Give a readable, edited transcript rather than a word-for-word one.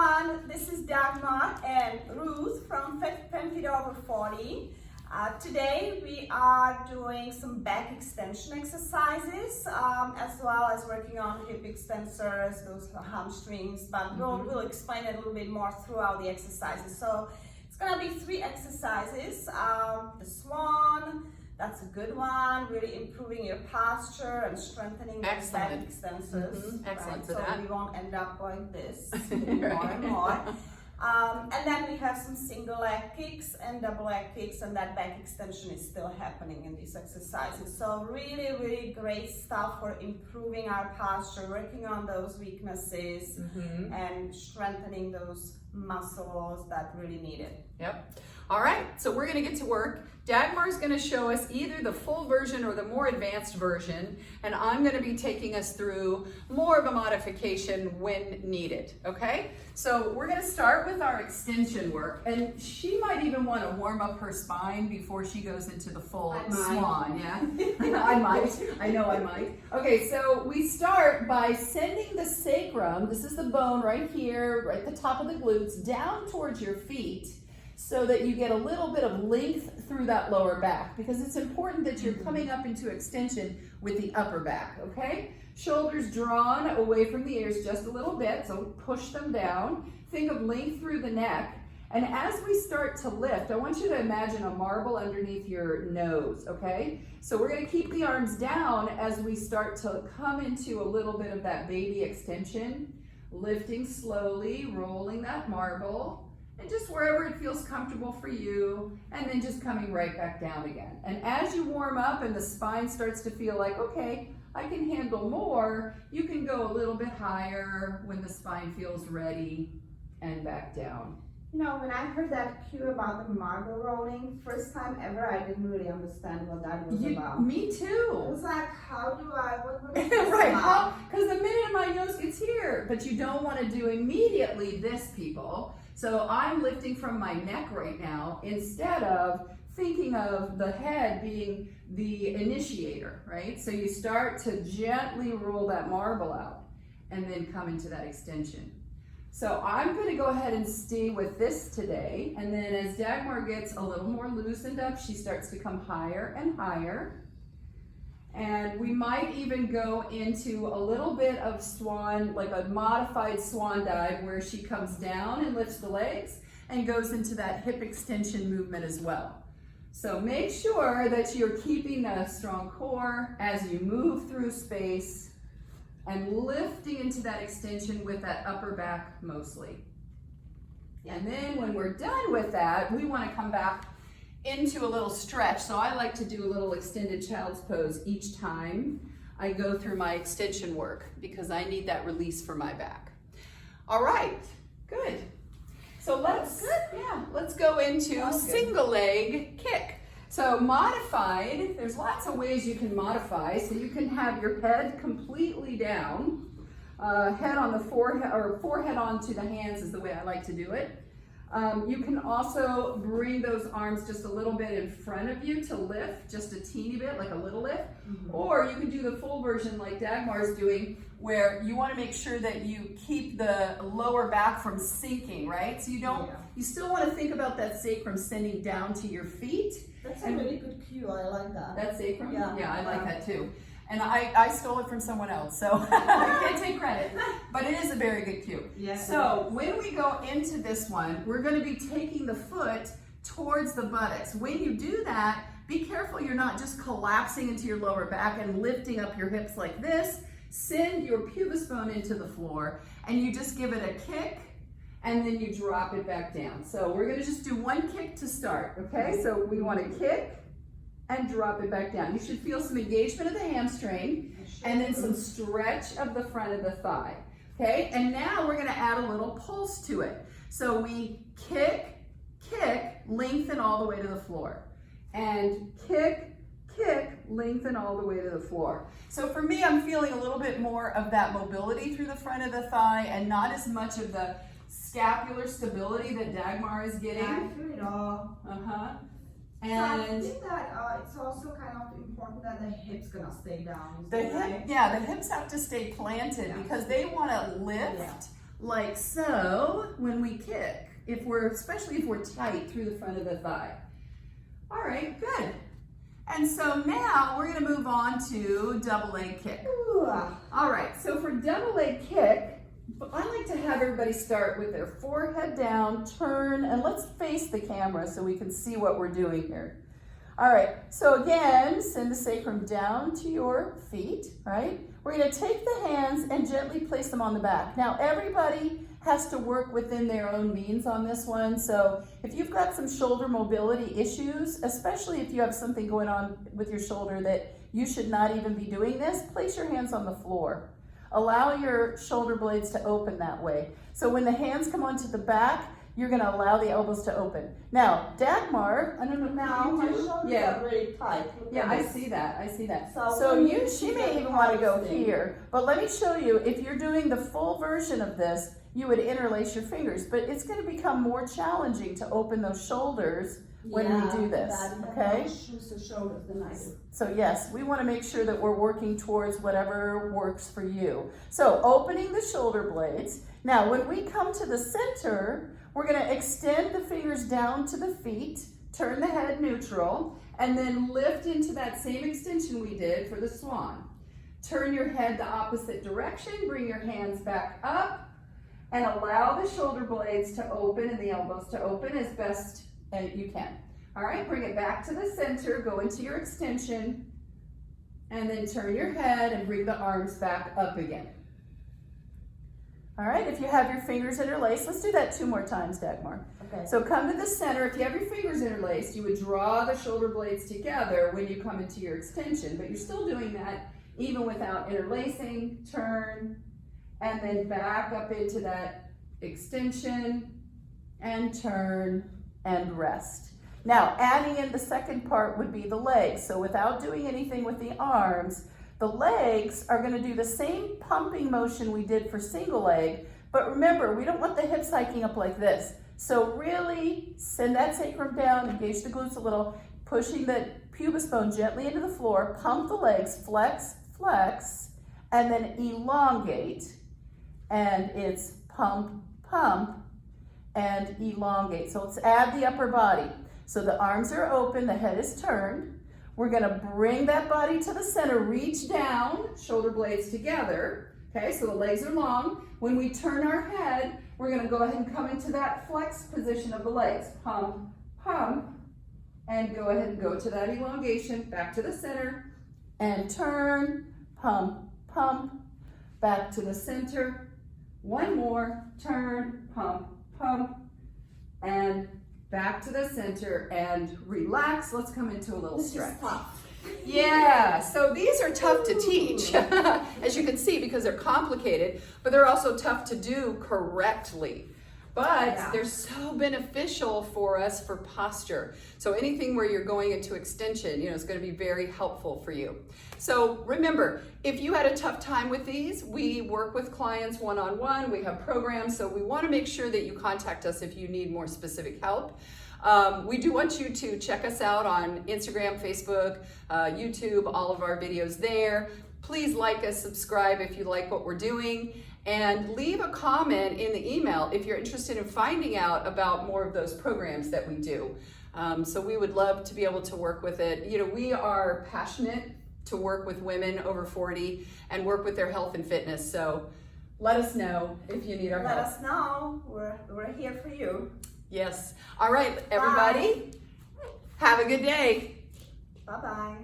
everyone, this is Dagmar and Ruth from Fem Fit Over 40. Today we are doing some back extension exercises as well as working on hip extensors, those hamstrings, but we'll explain it a little bit more throughout the exercises. So it's going to be 3 exercises. The Swan, that's a good one, really improving your posture and strengthening the back extensors. Excellent for so that. we won't end up like this more and more. And then we have some single leg kicks and double leg kicks, and that back extension is still happening in these exercises. So really, really great stuff for improving our posture, working on those weaknesses and strengthening those muscles that really need it. Yep. All right, so we're gonna get to work. Dagmar's gonna show us either the full version or the more advanced version, and I'm gonna be taking us through more of a modification when needed, okay? So we're gonna start with our extension work, and she might even wanna warm up her spine before she goes into the full Swan, yeah? I know I might. Okay, so we start by sending the sacrum, this is the bone right here, right at the top of the glutes, down towards your feet, so that you get a little bit of length through that lower back, because it's important that you're coming up into extension with the upper back, okay? Shoulders drawn away from the ears just a little bit, so push them down. Think of length through the neck. And as we start to lift, I want you to imagine a marble underneath your nose, okay? So we're gonna keep the arms down as we start to come into a little bit of that baby extension, lifting slowly, rolling that marble, and just wherever it feels comfortable for you, and then just coming right back down again. And as you warm up and the spine starts to feel like, okay, I can handle more, you can go a little bit higher when the spine feels ready, and back down. You know, when I heard that cue about the marble rolling, first time ever, I didn't really understand what that was about. Me too. It was like, what is Right, because the minute my nose gets here, but you don't want to do immediately this, people. So I'm lifting from my neck right now instead of thinking of the head being the initiator, right? So you start to gently roll that marble out and then come into that extension. So I'm going to go ahead and stay with this today, and then as Dagmar gets a little more loosened up, she starts to come higher and higher. And we might even go into a little bit of Swan, like a modified Swan dive, where she comes down and lifts the legs and goes into that hip extension movement as well. So make sure that you're keeping a strong core as you move through space and lifting into that extension with that upper back mostly. And then when we're done with that, we want to come back into a little stretch. So I like to do a little extended child's pose each time I go through my extension work, because I need that release for my back. All right, good. So let's go into single leg kick. So modified, there's lots of ways you can modify. So you can have your head completely down, head on the forehead, or forehead onto the hands is the way I like to do it. You can also bring those arms just a little bit in front of you to lift, just a teeny bit, like a little lift. Or you can do the full version like Dagmar's doing, where you want to make sure that you keep the lower back from sinking, right? So you don't, you still want to think about that sacrum sending down to your feet. That's a really good cue, I like that. That sacrum? Yeah, I like that too. And I stole it from someone else, so I can't take credit, but it is a very good cue. Yes, so when we go into this one, we're going to be taking the foot towards the buttocks. When you do that, be careful you're not just collapsing into your lower back and lifting up your hips like this. Send your pubis bone into the floor, and you just give it a kick, and then you drop it back down. So we're going to just do one kick to start, okay? So we want to kick and drop it back down. You should feel some engagement of the hamstring and then some stretch of the front of the thigh, okay? And now we're gonna add a little pulse to it. So we kick, kick, lengthen all the way to the floor. And kick, kick, lengthen all the way to the floor. So for me, I'm feeling a little bit more of that mobility through the front of the thigh and not as much of the scapular stability that Dagmar is getting. I feel it all. And so I think that it's also kind of important that the hips gonna stay down. The hips have to stay planted because they want to lift like so when we kick, especially if we're tight through the front of the thigh. All right, good. And so now we're gonna move on to double leg kick. All right, so for double leg kick, I like to have everybody start with their forehead down, turn, and let's face the camera so we can see what we're doing here. All right, so again, send the sacrum down to your feet, right? We're gonna take the hands and gently place them on the back. Now, everybody has to work within their own means on this one. So if you've got some shoulder mobility issues, especially if you have something going on with your shoulder that you should not even be doing this, place your hands on the floor. Allow your shoulder blades to open that way. So when the hands come onto the back, you're gonna allow the elbows to open. Now, Dagmar, I don't know Now my shoulders are really tight. Look Yeah, at I this. see that, I see that. So She may even wanna go here, but let me show you, if you're doing the full version of this, you would interlace your fingers, but it's gonna become more challenging to open those shoulders when we do this, okay? Shoulders than I do. So yes, we wanna make sure that we're working towards whatever works for you. So opening the shoulder blades. Now, when we come to the center, we're gonna extend the fingers down to the feet, turn the head neutral, and then lift into that same extension we did for the swan. Turn your head the opposite direction, bring your hands back up, and allow the shoulder blades to open and the elbows to open as best as you can. All right, bring it back to the center, go into your extension, and then turn your head and bring the arms back up again. All right, if you have your fingers interlaced, let's do that 2 more times, Dagmar. Okay. So come to the center. If you have your fingers interlaced, you would draw the shoulder blades together when you come into your extension, but you're still doing that even without interlacing. Turn, and then back up into that extension, and turn, and rest. Now, adding in the second part would be the legs. So without doing anything with the arms, the legs are gonna do the same pumping motion we did for single leg, but remember, we don't want the hips hiking up like this. So really send that sacrum down, engage the glutes a little, pushing the pubis bone gently into the floor, pump the legs, flex, flex, and then elongate. And it's pump, pump, and elongate. So let's add the upper body. So the arms are open, the head is turned. We're gonna bring that body to the center, reach down, shoulder blades together. Okay, so the legs are long. When we turn our head, we're gonna go ahead and come into that flex position of the legs. Pump, pump, and go ahead and go to that elongation, back to the center, and turn, pump, pump, back to the center. One more, turn, pump, pump, and back to the center, and relax. Let's come into a little stretch. Yeah, so these are tough to teach, as you can see, because they're complicated, but they're also tough to do correctly. But they're so beneficial for us for posture. So anything where you're going into extension, is going to be very helpful for you. So remember, if you had a tough time with these, we work with clients one-on-one, we have programs, so we want to make sure that you contact us if you need more specific help. We do want you to check us out on Instagram, Facebook, YouTube, all of our videos there. Please like us, subscribe if you like what we're doing, and leave a comment in the email if you're interested in finding out about more of those programs that we do. So we would love to be able to work with it. We are passionate to work with women over 40 and work with their health and fitness. So let us know if you need our help. Let us know. We're here for you. Yes. All right, everybody. Bye. Have a good day. Bye-bye.